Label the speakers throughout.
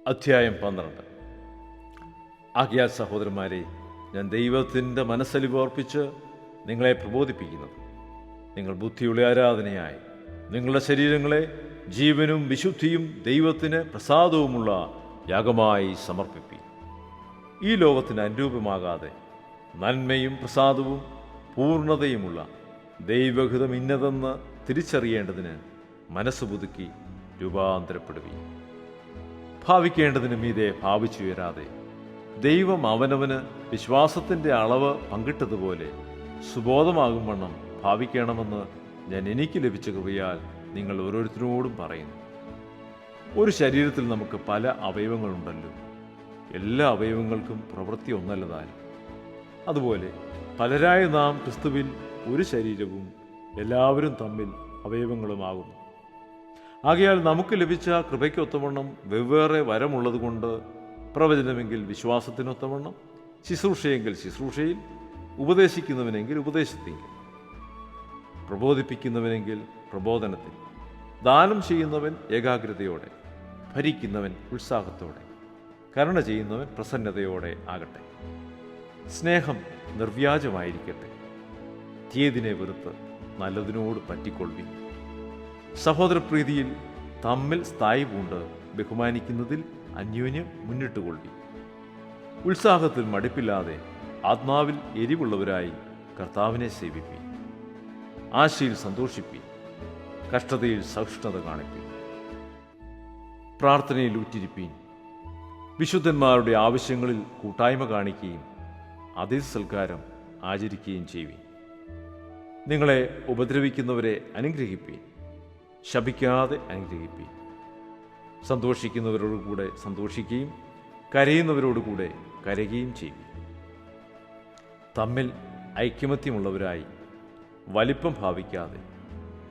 Speaker 1: അധ്യായം 12. ആകയാൽ സഹോദരന്മാരെ, ഞാൻ ദൈവത്തിൻ്റെ മനസ്സലിവ് ഓർപ്പിച്ച് നിങ്ങളെ പ്രബോധിപ്പിക്കുന്നത്, നിങ്ങൾ ബുദ്ധിയുള്ള ആരാധനയായി നിങ്ങളുടെ ശരീരങ്ങളെ ജീവനും വിശുദ്ധിയും ദൈവത്തിന് പ്രസാദവുമുള്ള യാഗമായി സമർപ്പിപ്പീൻ. ഈ ലോകത്തിന് അനുരൂപമാകാതെ നന്മയും പ്രസാദവും പൂർണ്ണതയുമുള്ള ദൈവഹിതം ഇന്നതെന്ന് തിരിച്ചറിയേണ്ടതിന് മനസ്സ് പുതുക്കി രൂപാന്തരപ്പെടുവീൻ. ഭാവിക്കേണ്ടതിന് മീതെ ഭാവിച്ചുയരാതെ ദൈവം അവനവന് വിശ്വാസത്തിൻ്റെ അളവ് പങ്കിട്ടതുപോലെ സുബോധമാകും വണ്ണം ഭാവിക്കണമെന്ന് ഞാൻ എനിക്ക് ലഭിച്ച കൃപയാൽ നിങ്ങൾ ഓരോരുത്തരോടും പറയുന്നു. ഒരു ശരീരത്തിൽ നമുക്ക് പല അവയവങ്ങളുണ്ടല്ലോ, എല്ലാ അവയവങ്ങൾക്കും പ്രവൃത്തി ഒന്നല്ലതാനും. അതുപോലെ പലരായ നാം ക്രിസ്തുവിൽ ഒരു ശരീരവും എല്ലാവരും തമ്മിൽ അവയവങ്ങളുമാകുന്നു. ആകയാൽ നമുക്ക് ലഭിച്ച കൃപയ്ക്കൊത്തവണ്ണം വെവ്വേറെ വരമുള്ളതുകൊണ്ട് പ്രവചനമെങ്കിൽ വിശ്വാസത്തിനൊത്തവണ്ണം, ശുശ്രൂഷയെങ്കിൽ ശുശ്രൂഷയിൽ, ഉപദേശിക്കുന്നവനെങ്കിൽ ഉപദേശത്തിൽ, പ്രബോധിപ്പിക്കുന്നവനെങ്കിൽ പ്രബോധനത്തിൽ, ദാനം ചെയ്യുന്നവൻ ഏകാഗ്രതയോടെ, ഭരിക്കുന്നവൻ ഉത്സാഹത്തോടെ, കരുണ ചെയ്യുന്നവൻ പ്രസന്നതയോടെ ആകട്ടെ. സ്നേഹം നിർവ്യാജമായിരിക്കട്ടെ. തീയതിനെ വെറുത്ത് നല്ലതിനോട് പറ്റിക്കൊള്ളുവിൻ. സഹോദരപ്രീതിയിൽ തമ്മിൽ സ്ഥായി പൂണ്ട് ബഹുമാനിക്കുന്നതിൽ അന്യോന്യം മുന്നിട്ടുകൊള്ളുവിൻ. ഉത്സാഹത്തിൽ മടുപ്പില്ലാതെ ആത്മാവിൽ എരിവുള്ളവരായി കർത്താവിനെ സേവിപ്പീൻ. ആശയിൽ സന്തോഷിപ്പീൻ, കഷ്ടതയിൽ സഹിഷ്ണുത കാണിപ്പീൻ. പ്രാർത്ഥനയിൽ ഉറ്റിരിപ്പീൻ. വിശുദ്ധന്മാരുടെ ആവശ്യങ്ങളിൽ കൂട്ടായ്മ കാണിക്കുകയും അതിഥി സൽക്കാരം ആചരിക്കുകയും ചെയ്യുവീൻ. നിങ്ങളെ ഉപദ്രവിക്കുന്നവരെ അനുഗ്രഹിപ്പീൻ, ശപിക്കാതെ അനുഗ്രഹിപ്പീൻ. സന്തോഷിക്കുന്നവരോടുകൂടെ സന്തോഷിക്കുകയും കരയുന്നവരോടുകൂടെ കരയുകയും ചെയ്യും. തമ്മിൽ ഐക്യമത്യമുള്ളവരായി വലിപ്പം ഭാവിക്കാതെ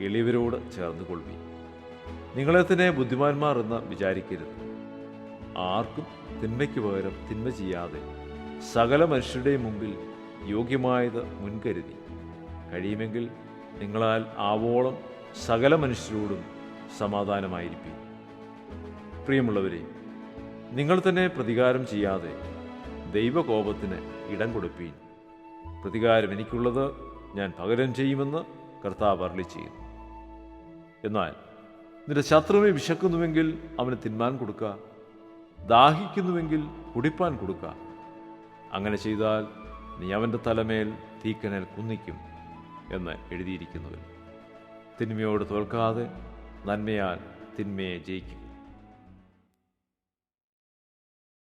Speaker 1: എളിയവരോട് ചേർന്ന് കൊള്ളുവീൻ. നിങ്ങളെ തന്നെ ബുദ്ധിമാന്മാർ എന്ന് വിചാരിക്കരുത്. ആർക്കും തിന്മയ്ക്ക് പകരം തിന്മ ചെയ്യാതെ സകല മനുഷ്യരുടെയും മുമ്പിൽ യോഗ്യമായത് മുൻകരുതി കഴിയുമെങ്കിൽ നിങ്ങളാൽ ആവോളം സകല മനുഷ്യരോടും സമാധാനമായിരിക്കും. പ്രിയമുള്ളവരെ, നിങ്ങൾ തന്നെ പ്രതികാരം ചെയ്യാതെ ദൈവകോപത്തിന് ഇടം കൊടുപ്പീൻ. പ്രതികാരം എനിക്കുള്ളത്, ഞാൻ പകരം ചെയ്യുമെന്ന് കർത്താവ് അരുളിച്ചെയ്യുന്നു. എന്നാൽ നിന്റെ ശത്രുവിനെ വിശക്കുന്നുവെങ്കിൽ അവന് തിന്മാൻ കൊടുക്കുക, ദാഹിക്കുന്നുവെങ്കിൽ കുടിപ്പാൻ കൊടുക്കുക. അങ്ങനെ ചെയ്താൽ നീ അവൻ്റെ തലമേൽ തീക്കനൽ കുന്നിക്കും എന്ന് എഴുതിയിരിക്കുന്നുവല്ലോ. തിന്മയോട് തോൽക്കാതെ നന്മയാൽ തിന്മയെ ജയിക്കും.